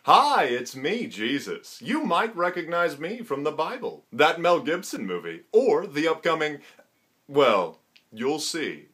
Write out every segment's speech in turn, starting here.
Hi, it's me, Jesus. You might recognize me from the Bible, that Mel Gibson movie, or the upcoming, well, you'll see.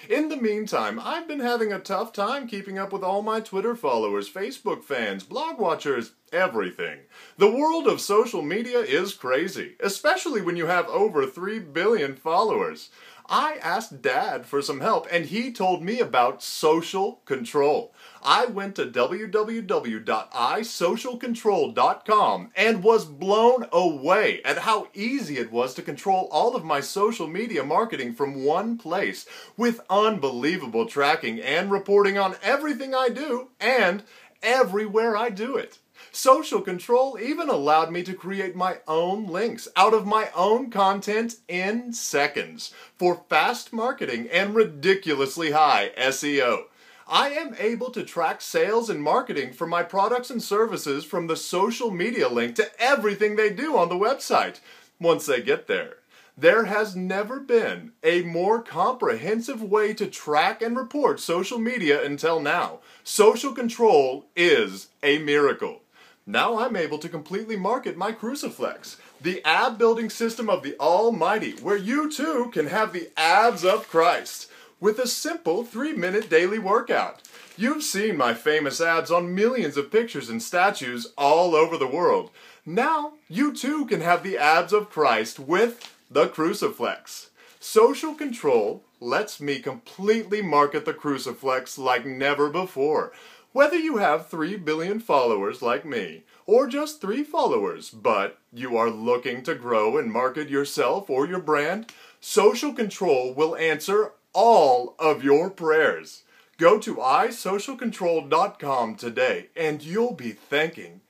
In the meantime, I've been having a tough time keeping up with all my Twitter followers, Facebook fans, blog watchers, everything. The world of social media is crazy, especially when you have over 3 billion followers. I asked Dad for some help and he told me about social control. I went to www.isocialcontrol.com and was blown away at how easy it was to control all of my social media marketing from one place with unbelievable tracking and reporting on everything I do and everywhere I do it. Social Control even allowed me to create my own links out of my own content in seconds for fast marketing and ridiculously high SEO. I am able to track sales and marketing for my products and services from the social media link to everything they do on the website once they get there. There has never been a more comprehensive way to track and report social media until now. Social Control is a miracle. Now I'm able to completely market my Cruciflex, the ab-building system of the Almighty, where you too can have the abs of Christ with a simple 3-minute daily workout. You've seen my famous abs on millions of pictures and statues all over the world. Now you too can have the abs of Christ with the Cruciflex. Social Control lets me completely market the Cruciflex like never before. Whether you have 3 billion followers like me, or just 3 followers, but you are looking to grow and market yourself or your brand, Social Control will answer all of your prayers. Go to isocialcontrol.com today and you'll be thanking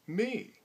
me.